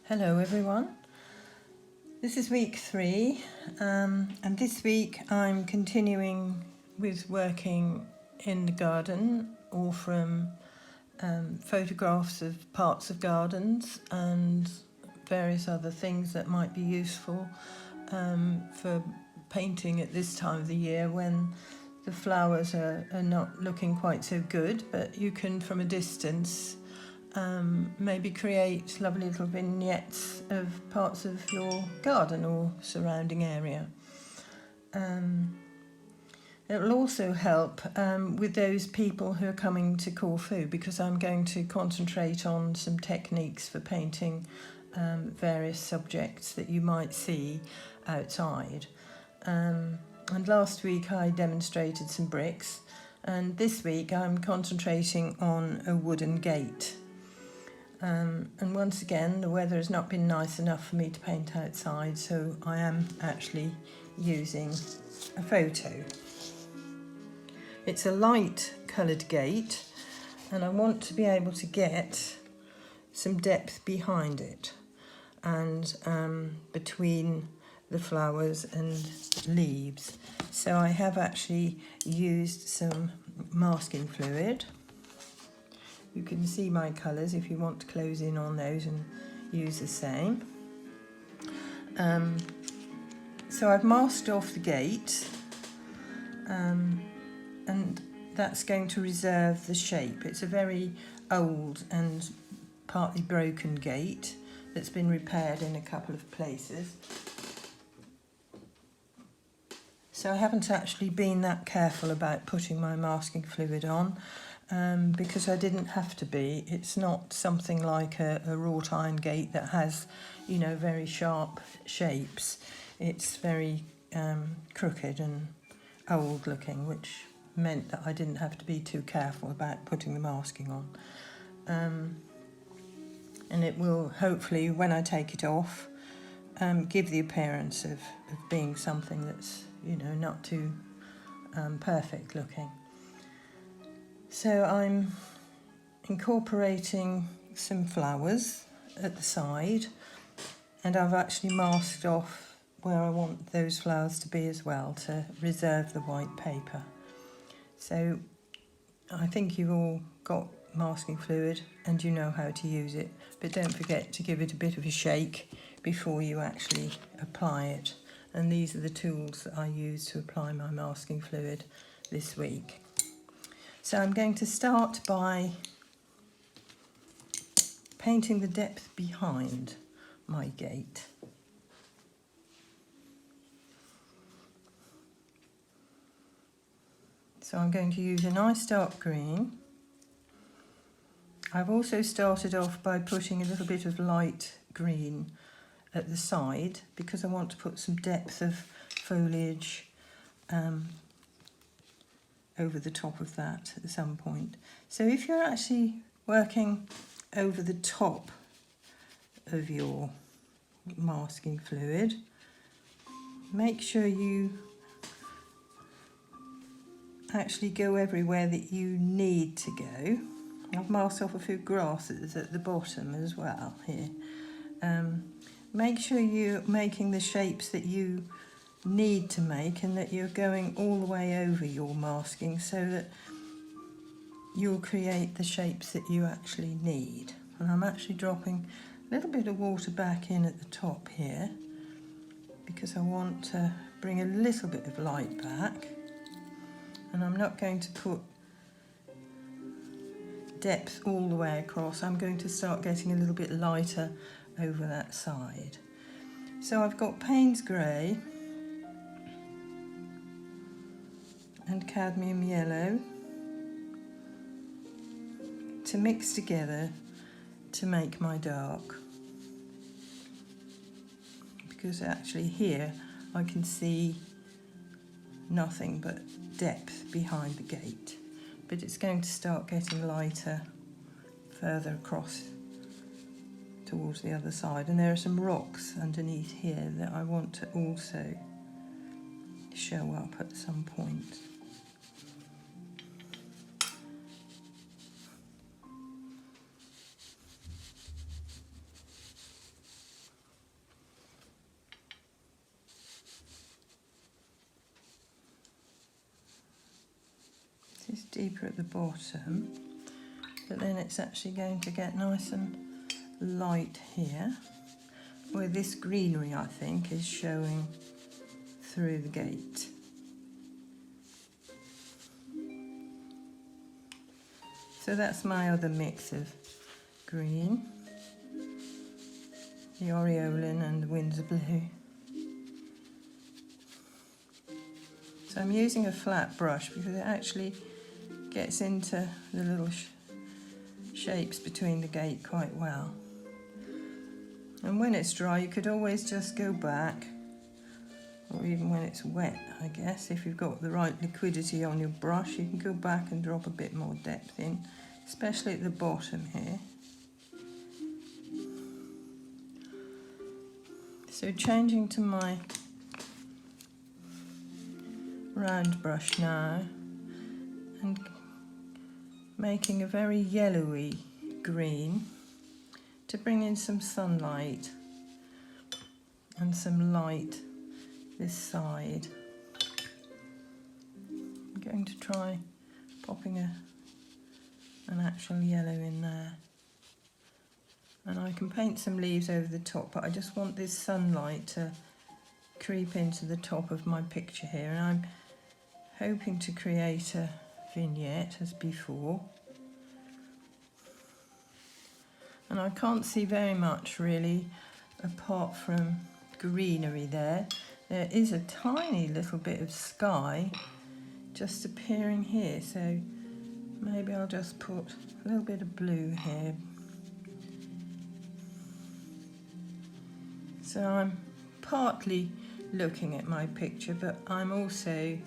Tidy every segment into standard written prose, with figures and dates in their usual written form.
Hello everyone, this is week 3 and this week I'm continuing with working in the garden, all from photographs of parts of gardens and various other things that might be useful for painting at this time of the year when the flowers are not looking quite so good, but you can from a distance maybe create lovely little vignettes of parts of your garden or surrounding area. It will also help with those people who are coming to Corfu, because I'm going to concentrate on some techniques for painting various subjects that you might see outside. And last week I demonstrated some bricks, and this week I'm concentrating on a wooden gate. And once again, the weather has not been nice enough for me to paint outside, so I am actually using a photo. It's a light coloured gate, and I want to be able to get some depth behind it and between the flowers and leaves. So I have actually used some masking fluid. You can see my colours if you want to close in on those and use the same. So I've masked off the gate and that's going to reserve the shape. It's a very old and partly broken gate that's been repaired in a couple of places. So I haven't actually been that careful about putting my masking fluid on. Because I didn't have to be. It's not something like a wrought iron gate that has, you know, very sharp shapes. It's very crooked and old looking, which meant that I didn't have to be too careful about putting the masking on. And it will hopefully, when I take it off, give the appearance of being something that's, you know, not too perfect looking. So I'm incorporating some flowers at the side, and I've actually masked off where I want those flowers to be as well, to reserve the white paper. So I think you've all got masking fluid and you know how to use it, but don't forget to give it a bit of a shake before you actually apply it. And these are the tools that I use to apply my masking fluid this week. So I'm going to start by painting the depth behind my gate. So I'm going to use a nice dark green. I've also started off by putting a little bit of light green at the side because I want to put some depth of foliage over the top of that at some point. So if you're actually working over the top of your masking fluid, make sure you actually go everywhere that you need to go. I've masked off a few grasses at the bottom as well here. Make sure you're making the shapes that you need to make and that you're going all the way over your masking so that you'll create the shapes that you actually need. And I'm actually dropping a little bit of water back in at the top here because I want to bring a little bit of light back, and I'm not going to put depth all the way across. I'm going to start getting a little bit lighter over that side. So I've got Payne's grey and cadmium yellow to mix together to make my dark, because actually here I can see nothing but depth behind the gate, but it's going to start getting lighter further across towards the other side, and there are some rocks underneath here that I want to also show up at some point. deeper at the bottom, but then it's actually going to get nice and light here, where this greenery, I think, is showing through the gate. So that's my other mix of green, the Aureolin and the Windsor Blue. So I'm using a flat brush because it actually gets into the little shapes between the gate quite well. And when it's dry, you could always just go back, or even when it's wet, I guess, if you've got the right liquidity on your brush, you can go back and drop a bit more depth in, especially at the bottom here. So changing to my round brush now and making a very yellowy green to bring in some sunlight and some light this side. I'm going to try popping an actual yellow in there. And I can paint some leaves over the top, but I just want this sunlight to creep into the top of my picture here. And I'm hoping to create a vignette as before. And I can't see very much really apart from greenery there. There is a tiny little bit of sky just appearing here, so maybe I'll just put a little bit of blue here. So I'm partly looking at my picture, but I'm also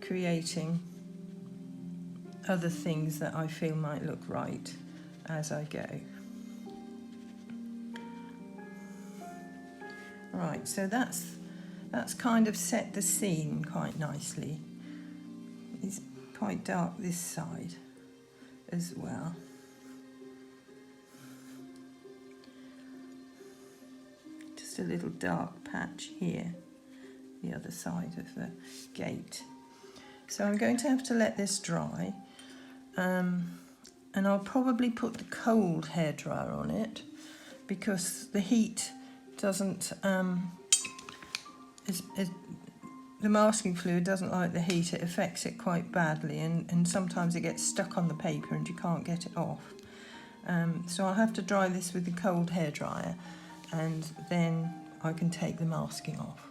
creating other things that I feel might look right as I go. Right, so that's kind of set the scene quite nicely. It's quite dark this side as well. Just a little dark patch here, the other side of the gate. So I'm going to have to let this dry, and I'll probably put the cold hairdryer on it because the heat doesn't, the masking fluid doesn't like the heat. It affects it quite badly, and sometimes it gets stuck on the paper and you can't get it off. So I'll have to dry this with the cold hairdryer, and then I can take the masking off.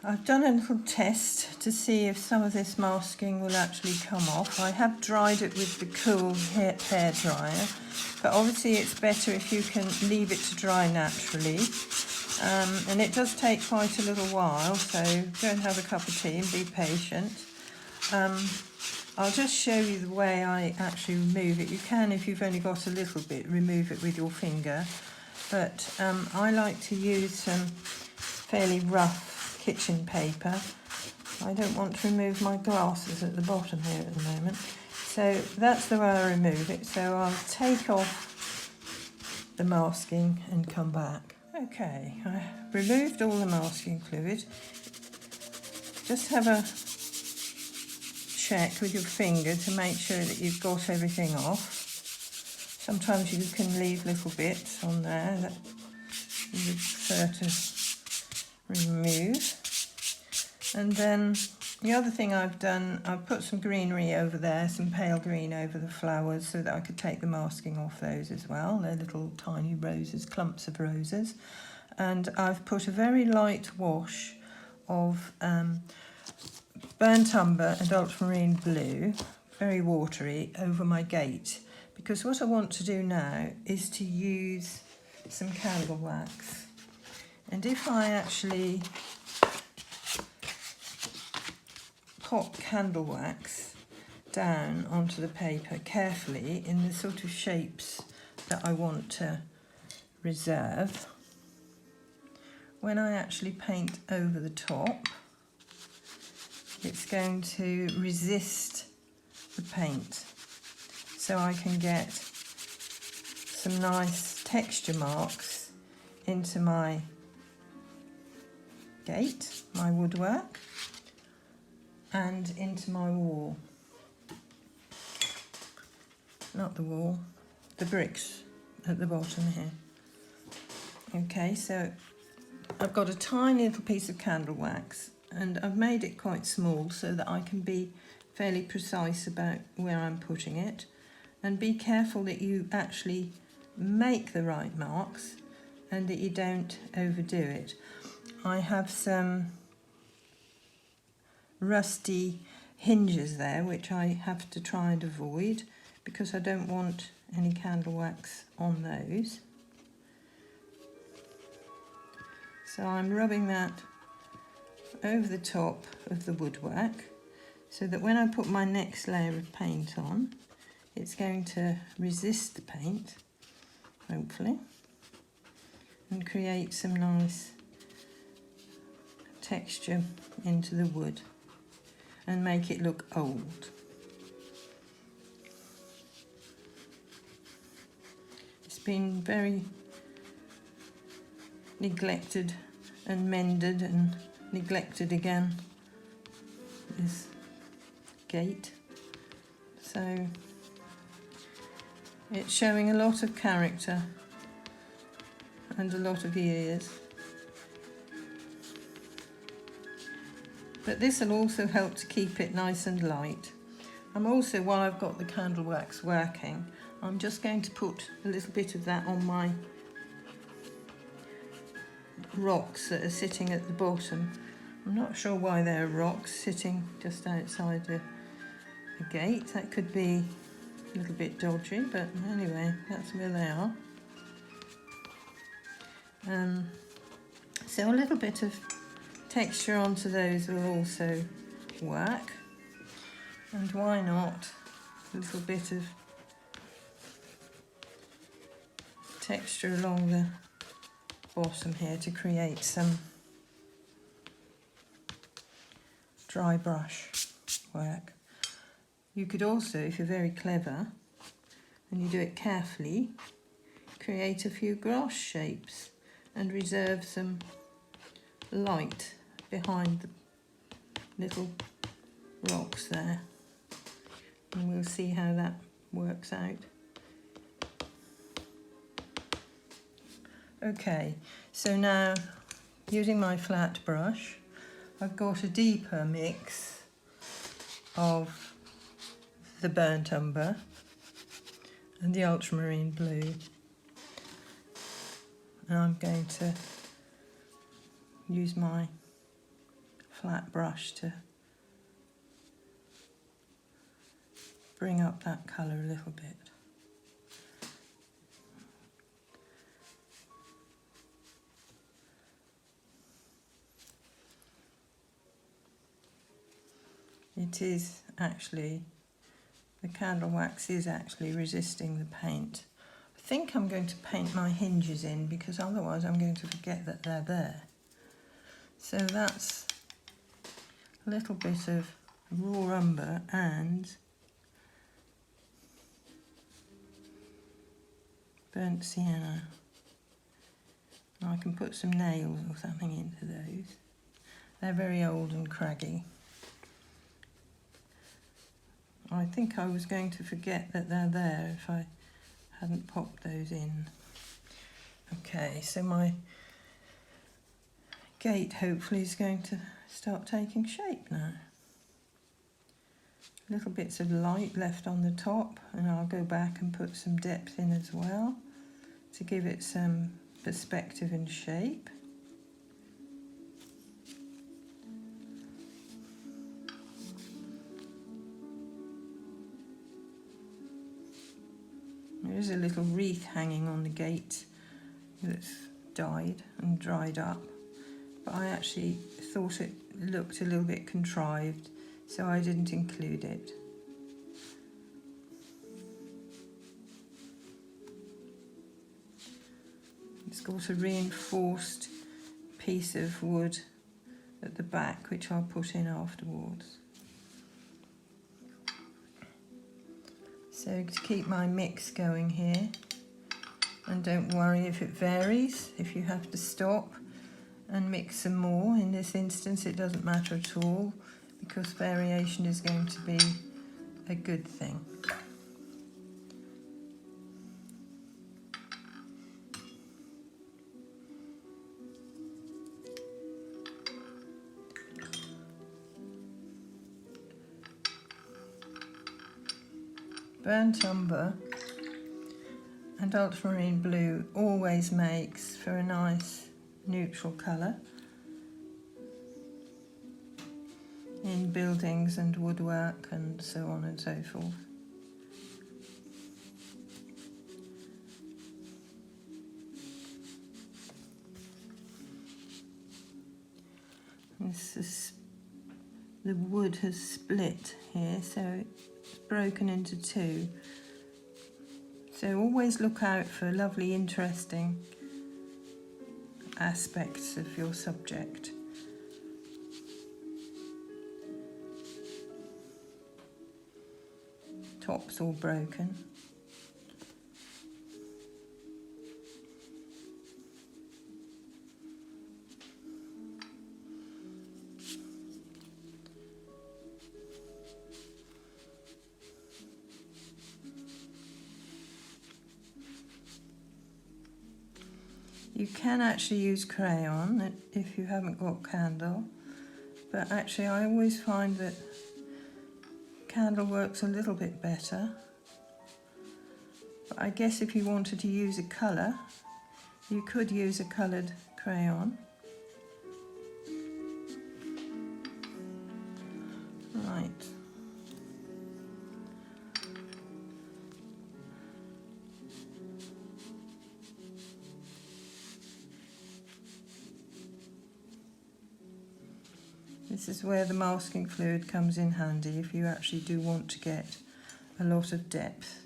I've done a little test to see if some of this masking will actually come off. I have dried it with the cool hairdryer, but obviously it's better if you can leave it to dry naturally. And it does take quite a little while, so go and have a cup of tea and be patient. I'll just show you the way I actually remove it. You can, if you've only got a little bit, remove it with your finger, but I like to use some fairly rough kitchen paper. I don't want to remove my glasses at the bottom here at the moment. So that's the way I remove it. So I'll take off the masking and come back. Okay, I removed all the masking fluid. Just have a check with your finger to make sure that you've got everything off. Sometimes you can leave little bits on there that you would prefer to remove. And then the other thing I've done, I've put some greenery over there, some pale green over the flowers so that I could take the masking off those as well. They're little tiny roses, clumps of roses. And I've put a very light wash of burnt umber and ultramarine blue, very watery, over my gate. Because what I want to do now is to use some candle wax. And if I actually pop candle wax down onto the paper carefully in the sort of shapes that I want to reserve, when I actually paint over the top, it's going to resist the paint, so I can get some nice texture marks into my gate, my woodwork. and into my wall. Not the wall, the bricks at the bottom here. Okay, so I've got a tiny little piece of candle wax, and I've made it quite small so that I can be fairly precise about where I'm putting it, and be careful that you actually make the right marks and that you don't overdo it. I have some rusty hinges there which I have to try and avoid because I don't want any candle wax on those. So I'm rubbing that over the top of the woodwork so that when I put my next layer of paint on, it's going to resist the paint, hopefully, and create some nice texture into the wood and make it look old. It's been very neglected and mended and neglected again, this gate, so it's showing a lot of character and a lot of years. But this will also help to keep it nice and light. I'm also, while I've got the candle wax working, I'm just going to put a little bit of that on my rocks that are sitting at the bottom. I'm not sure why there are rocks sitting just outside the gate. That could be a little bit dodgy, but anyway, that's where they are. So a little bit of texture onto those will also work, and why not a little bit of texture along the bottom here to create some dry brush work. You could also, if you're very clever and you do it carefully, create a few grass shapes and reserve some light behind the little rocks there, and we'll see how that works out. Okay, so now using my flat brush, I've got a deeper mix of the burnt umber and the ultramarine blue, and I'm going to use my flat brush to bring up that colour a little bit. It is actually, the candle wax is actually resisting the paint. I think I'm going to paint my hinges in because otherwise I'm going to forget that they're there. So that's a little bit of raw umber and burnt sienna. I can put some nails or something into those. They're very old and craggy. I think I was going to forget that they're there if I hadn't popped those in. Okay, so my gate hopefully is going to start taking shape now. Little bits of light left on the top, and I'll go back and put some depth in as well to give it some perspective and shape. There is a little wreath hanging on the gate that's died and dried up, but I actually thought it looked a little bit contrived, so I didn't include it. It's got a reinforced piece of wood at the back, which I'll put in afterwards. So to keep my mix going here, and don't worry if it varies, if you have to stop and mix some more. In this instance it doesn't matter at all because variation is going to be a good thing. Burnt umber and ultramarine blue always makes for a nice neutral colour in buildings and woodwork and so on and so forth. The wood has split here, so it's broken into two. So always look out for lovely, interesting aspects of your subject. Top's all broken. You can actually use crayon if you haven't got candle, but actually I always find that candle works a little bit better. But I guess if you wanted to use a colour, you could use a coloured crayon. Right. This is where the masking fluid comes in handy if you actually do want to get a lot of depth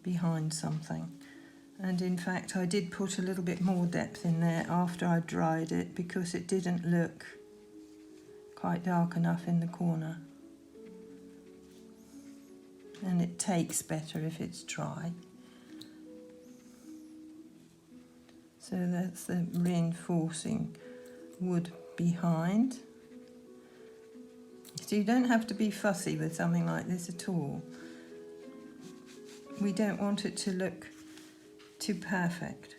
behind something. And in fact I did put a little bit more depth in there after I dried it because it didn't look quite dark enough in the corner. And it takes better if it's dry. So that's the reinforcing wood behind. So you don't have to be fussy with something like this at all. We don't want it to look too perfect.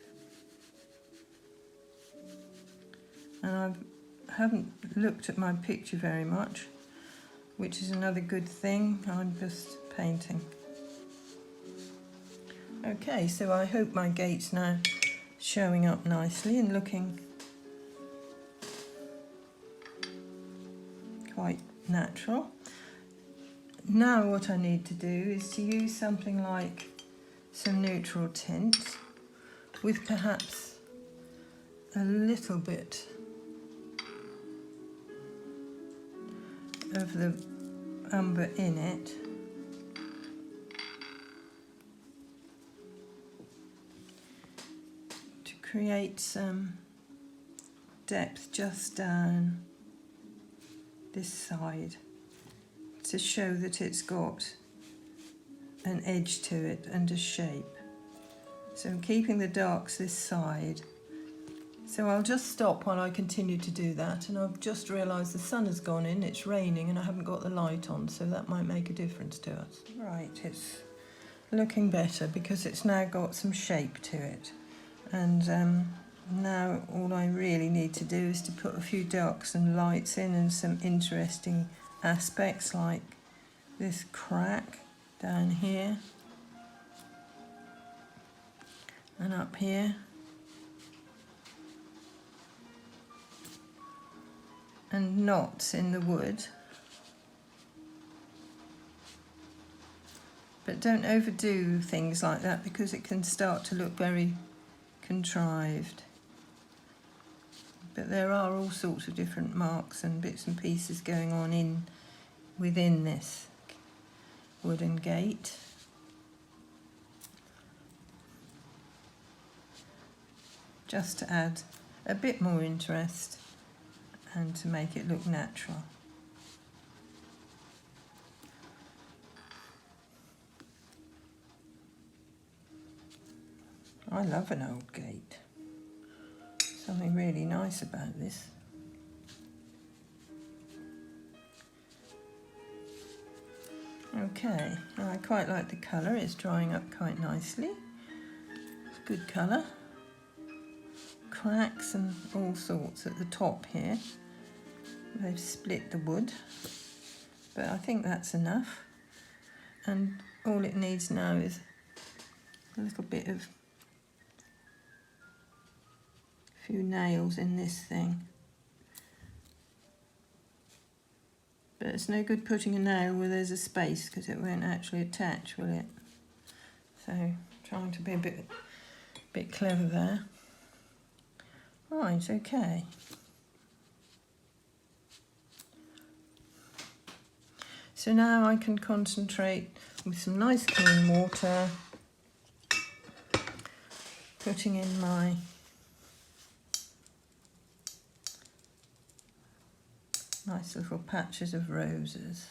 And I haven't looked at my picture very much, which is another good thing. I'm just painting. Okay, so I hope my gate's now showing up nicely and looking quite natural. Now what I need to do is to use something like some neutral tints with perhaps a little bit of the umber in it. To create some depth just down this side, to show that it's got an edge to it and a shape. So I'm keeping the darks this side. So I'll just stop while I continue to do that, and I've just realised the sun has gone in, it's raining and I haven't got the light on, so that might make a difference to us. Right, it's looking better because it's now got some shape to it. And now all I really need to do is to put a few darks and lights in and some interesting aspects like this crack down here and up here, and knots in the wood. But don't overdo things like that because it can start to look very contrived. But there are all sorts of different marks and bits and pieces going on within this wooden gate. Just to add a bit more interest and to make it look natural. I love an old gate. Something really nice about this. Okay, I quite like the colour, it's drying up quite nicely. It's a good colour. Cracks and all sorts at the top here. They've split the wood, but I think that's enough. And all it needs now is a little bit of a few nails in this thing. But it's no good putting a nail where there's a space because it won't actually attach, will it? So trying to be a bit clever there. Right, okay. So now I can concentrate with some nice clean water, putting in my nice little patches of roses.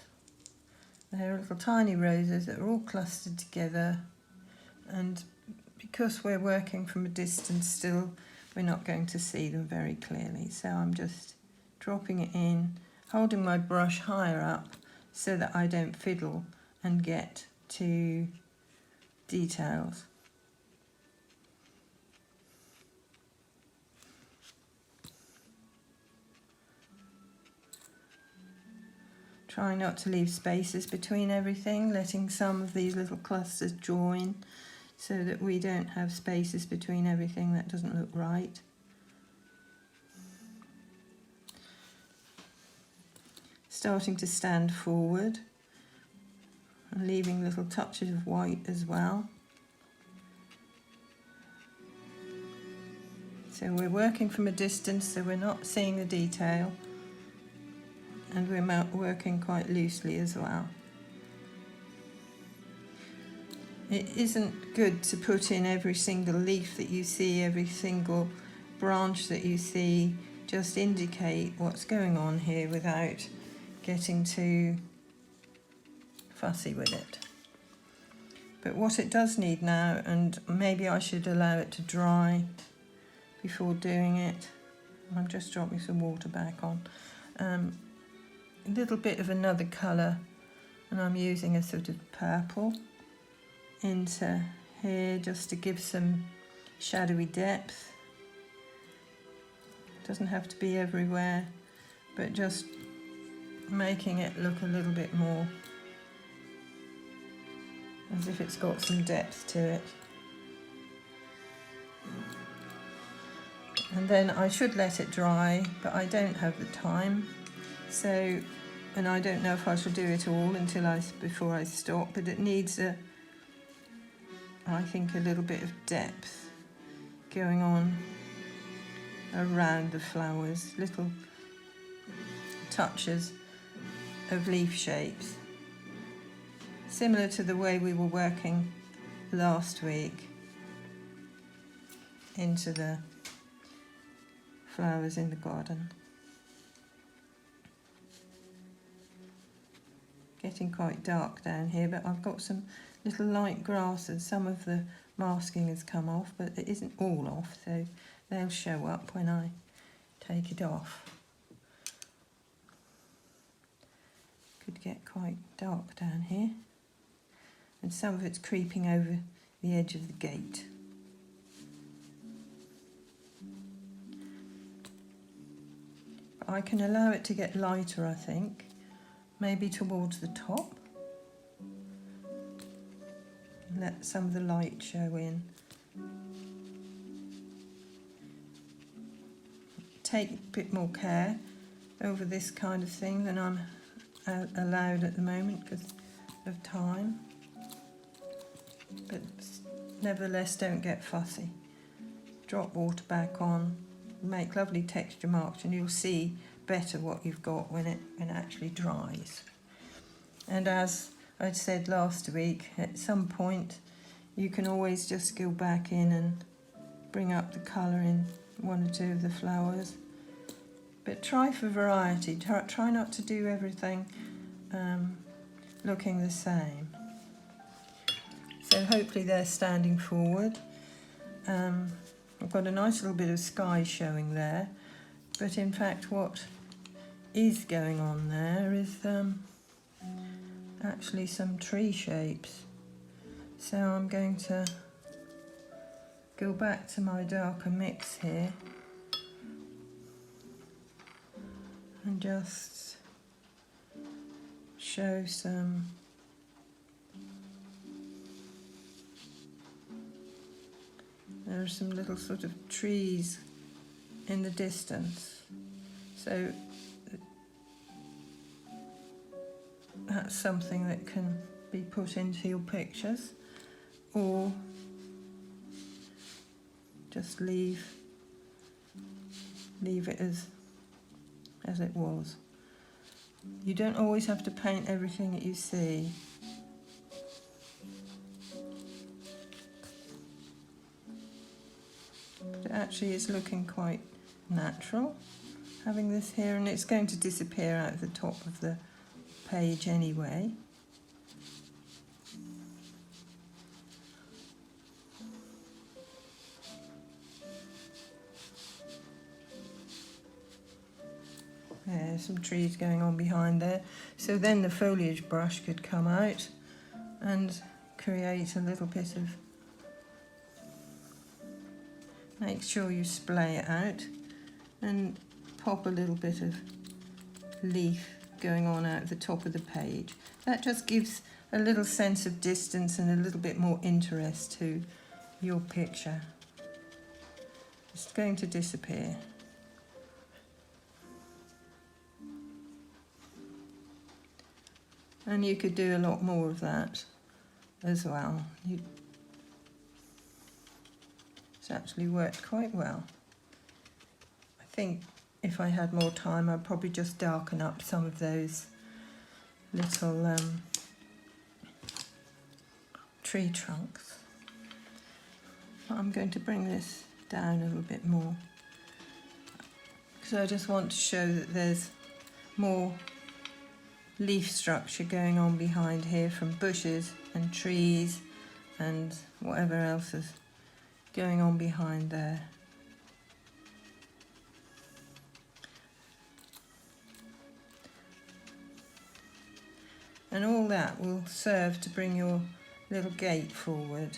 They're little tiny roses that are all clustered together, and because we're working from a distance still, we're not going to see them very clearly. So I'm just dropping it in, holding my brush higher up so that I don't fiddle and get to details. Try not to leave spaces between everything, letting some of these little clusters join so that we don't have spaces between everything. That doesn't look right. Starting to stand forward and leaving little touches of white as well. So we're working from a distance, so we're not seeing the detail, and we're working quite loosely as well. It isn't good to put in every single leaf that you see, every single branch that you see. Just indicate what's going on here without getting too fussy with it. But what it does need now, and maybe I should allow it to dry before doing it, I'm just dropping some water back on, a little bit of another colour, and I'm using a sort of purple into here just to give some shadowy depth. Doesn't have to be everywhere, but just making it look a little bit more as if it's got some depth to it. And then I should let it dry, but I don't have the time. So, and I don't know if I shall do it all before I stop, but it needs I think a little bit of depth going on around the flowers, little touches of leaf shapes, similar to the way we were working last week into the flowers in the garden. Getting quite dark down here, but I've got some little light grasses. Some of the masking has come off, but it isn't all off, so they'll show up when I take it off. Could get quite dark down here, and some of it's creeping over the edge of the gate. But I can allow it to get lighter, I think, maybe towards the top. Let some of the light show in. Take a bit more care over this kind of thing than I'm allowed at the moment because of time. But nevertheless, don't get fussy. Drop water back on, make lovely texture marks, and you'll see better what you've got when it actually dries. And as I'd said last week, at some point you can always just go back in and bring up the colour in one or two of the flowers. But try for variety, try not to do everything looking the same. So hopefully they're standing forward. I've got a nice little bit of sky showing there, but in fact what is going on there is actually some tree shapes. So I'm going to go back to my darker mix here and just show some there are some little sort of trees in the distance, so that's something that can be put into your pictures, or just leave it as it was. You don't always have to paint everything that you see. But it actually is looking quite natural, having this here, and it's going to disappear out of the top of the page anyway. There's some trees going on behind there. So then the foliage brush could come out and create a little bit of... Make sure you splay it out and pop a little bit of leaf going on out the top of the page. That just gives a little sense of distance and a little bit more interest to your picture. It's going to disappear. And you could do a lot more of that as well. It's actually worked quite well. I think if I had more time, I'd probably just darken up some of those little tree trunks. But I'm going to bring this down a little bit more, because I just want to show that there's more leaf structure going on behind here from bushes and trees and whatever else is going on behind there. And all that will serve to bring your little gate forward.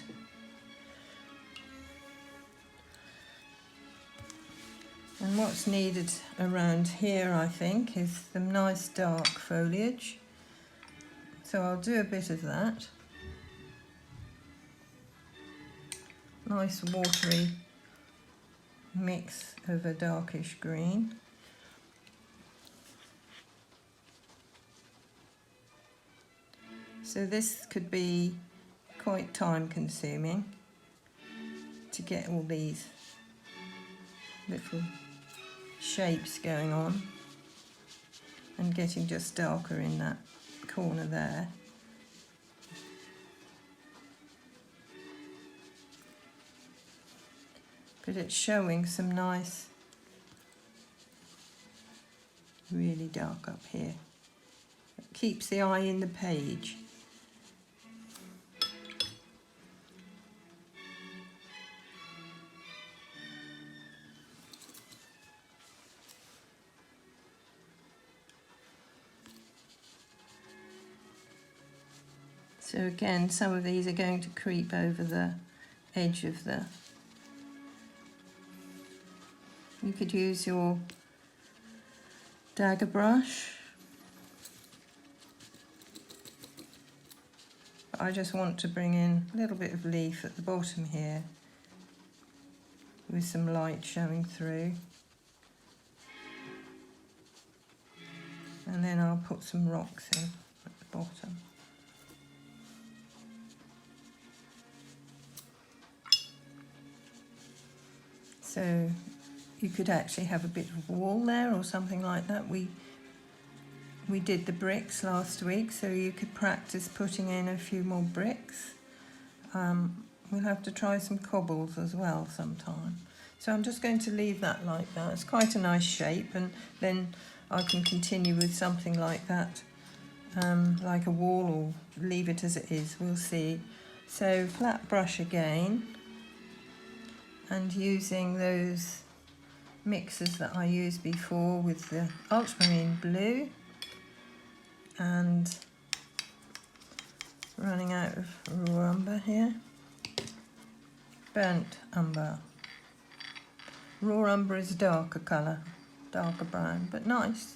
And what's needed around here, I think, is some nice dark foliage. So I'll do a bit of that. Nice watery mix of a darkish green. So this could be quite time consuming to get all these little shapes going on and getting just darker in that corner there. But it's showing some nice, really dark up here. It keeps the eye in the page. So again, some of these are going to creep over the edge of the... You could use your dagger brush. But I just want to bring in a little bit of leaf at the bottom here with some light showing through. And then I'll put some rocks in at the bottom. So you could actually have a bit of wall there or something like that. We did the bricks last week, so you could practice putting in a few more bricks. We'll have to try some cobbles as well sometime. So I'm just going to leave that like that. It's quite a nice shape, and then I can continue with something like that, like a wall, or leave it as it is, we'll see. So flat brush again, and using those mixes that I used before with the ultramarine blue and Running out of raw umber here. Burnt umber. Raw umber is a darker colour, darker brown, but nice.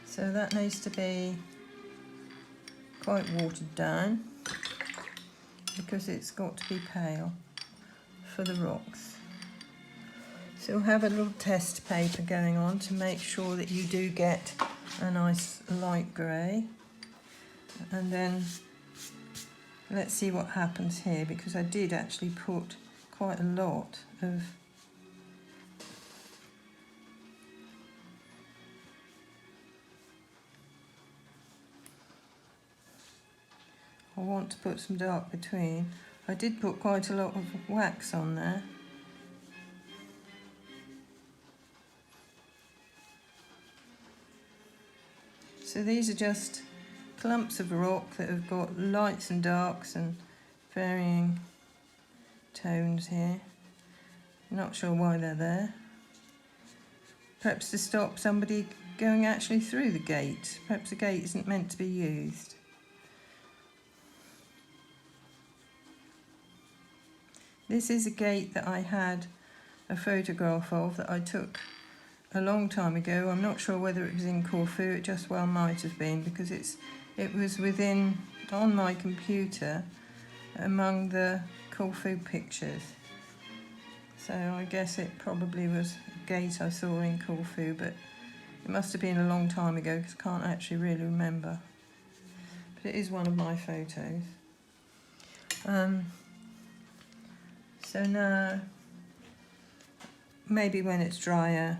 So that needs to be quite watered down because it's got to be pale for the rocks. So we'll have a little test paper going on to make sure that you do get a nice light grey. And then let's see what happens here, because I did actually put quite a lot of I want to put some dark between. I did put quite a lot of wax on there. So these are just clumps of rock that have got lights and darks and varying tones here. Not sure why they're there. Perhaps to stop somebody going actually through the gate. Perhaps the gate isn't meant to be used. This is a gate that I had a photograph of that I took a long time ago. I'm not sure whether it was in Corfu, it just well might have been, because it was on my computer among the Corfu pictures. So I guess it probably was a gate I saw in Corfu, but it must have been a long time ago because I can't actually really remember. But it is one of my photos. So now, maybe when it's drier,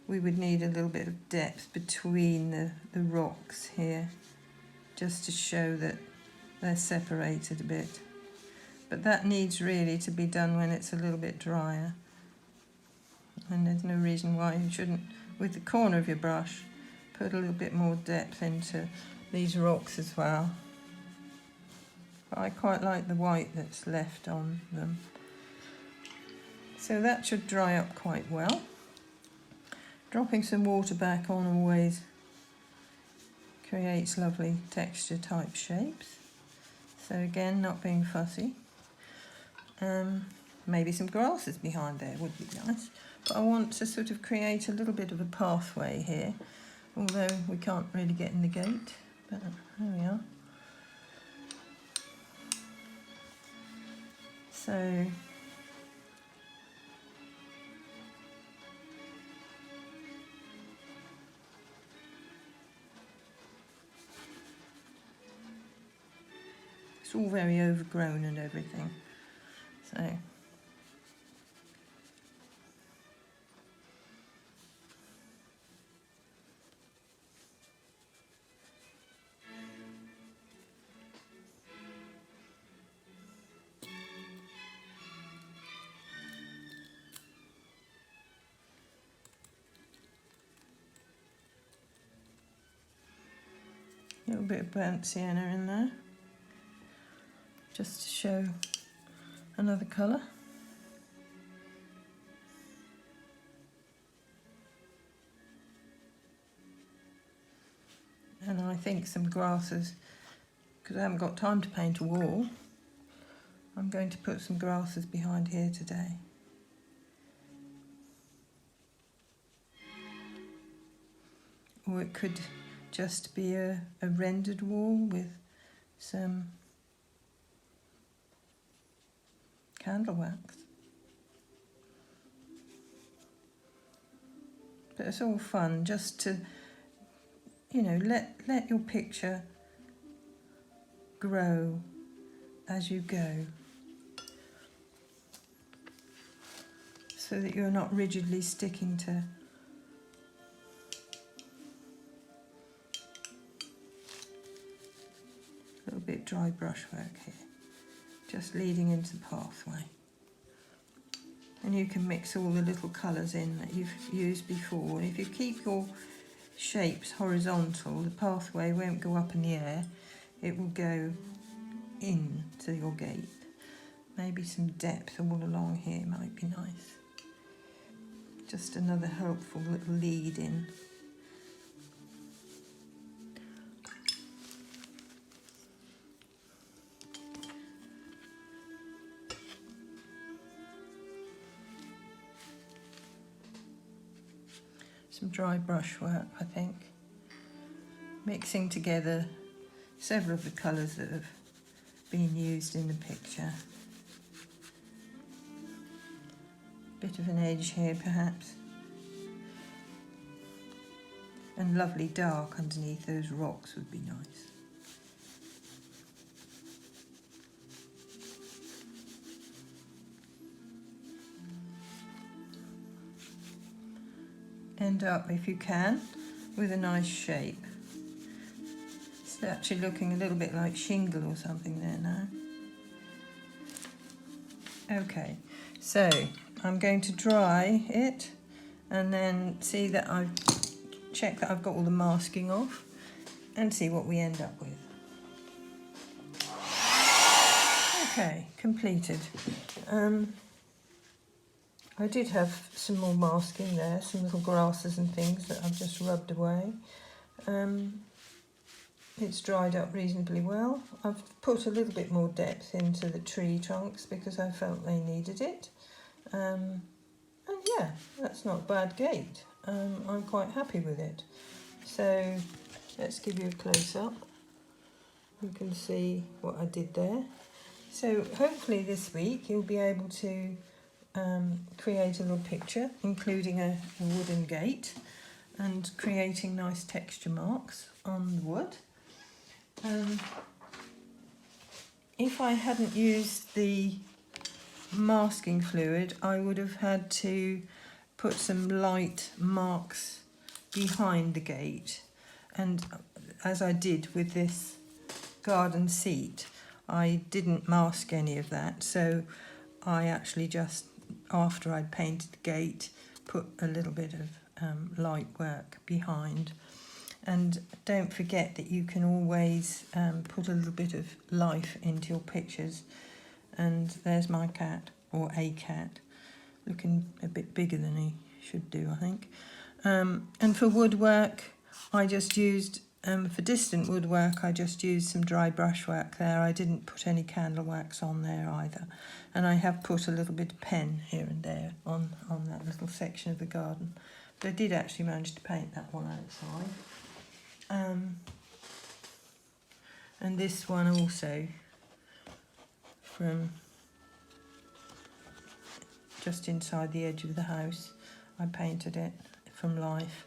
we would need a little bit of depth between the rocks here, just to show that they're separated a bit. But that needs really to be done when it's a little bit drier. And there's no reason why you shouldn't, with the corner of your brush, put a little bit more depth into these rocks as well. But I quite like the white that's left on them. So that should dry up quite well. Dropping some water back on always creates lovely texture type shapes. So again, not being fussy. Maybe some grasses behind there would be nice. But I want to sort of create a little bit of a pathway here, although we can't really get in the gate. But there we are. So it's all very overgrown and everything. So a little bit of burnt sienna in there, just to show another colour. And I think some grasses, because I haven't got time to paint a wall, I'm going to put some grasses behind here today. Or it could just be a rendered wall with some candle wax. But it's all fun just to, you know, let your picture grow as you go, so that you're not rigidly sticking to a little bit dry brushwork here, just leading into the pathway. And you can mix all the little colours in that you've used before. If you keep your shapes horizontal, the pathway won't go up in the air, it will go into your gate. Maybe some depth all along here might be nice. Just another helpful little lead in. some dry brushwork, I think, mixing together several of the colours that have been used in the picture. Bit of an edge here perhaps, and lovely dark underneath those rocks would be nice. End up, if you can, with a nice shape. It's actually looking a little bit like shingle or something there now. Okay, so I'm going to dry it and then see that I've checked that I've got all the masking off and see what we end up with. Okay, completed. I did have some more masking there, some little grasses and things that I've just rubbed away. It's dried up reasonably well. I've put a little bit more depth into the tree trunks because I felt they needed it. And yeah, that's not a bad gate. I'm quite happy with it. So let's give you a close-up. You can see what I did there. So hopefully this week you'll be able to create a little picture, including a wooden gate and creating nice texture marks on the wood. If I hadn't used the masking fluid, I would have had to put some light marks behind the gate, and as I did with this garden seat, I didn't mask any of that, so I actually just, after I'd painted the gate, put a little bit of light work behind. And don't forget that you can always put a little bit of life into your pictures. And there's my cat, or a cat, looking a bit bigger than he should do, I think. And for woodwork, I just used, for distant woodwork, I just used some dry brushwork there. I didn't put any candle wax on there either. And I have put a little bit of pen here and there on that little section of the garden. But I did actually manage to paint that one outside. And this one also, from just inside the edge of the house, I painted it from life.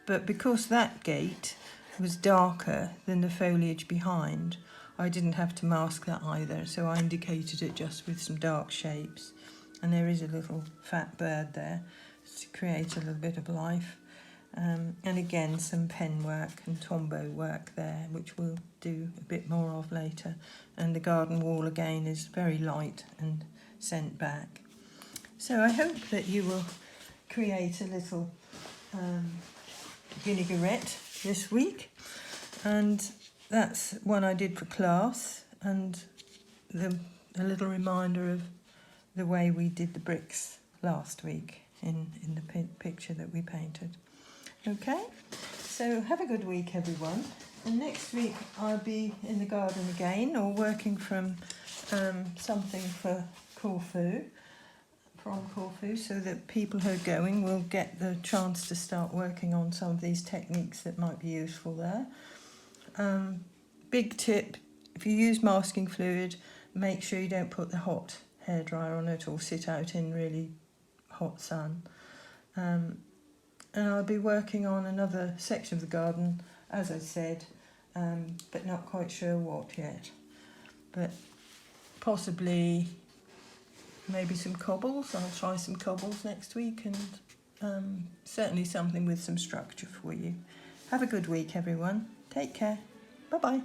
But because that gate was darker than the foliage behind, I didn't have to mask that either, so I indicated it just with some dark shapes. And there is a little fat bird there to create a little bit of life. And again, some pen work and Tombow work there, which we'll do a bit more of later. And the garden wall again is very light and sent back. So I hope that you will create a little vinaigrette this week. And that's one I did for class, and a little reminder of the way we did the bricks last week in the picture that we painted. Okay, so have a good week, everyone. And next week I'll be in the garden again, or working from something for Corfu, from Corfu, so that people who are going will get the chance to start working on some of these techniques that might be useful there. Big tip, if you use masking fluid, make sure you don't put the hot hairdryer on it or sit out in really hot sun. And I'll be working on another section of the garden, as I said, but not quite sure what yet. But possibly maybe some cobbles. I'll try some cobbles next week, and certainly something with some structure for you. Have a good week, everyone. Take care. Bye-bye.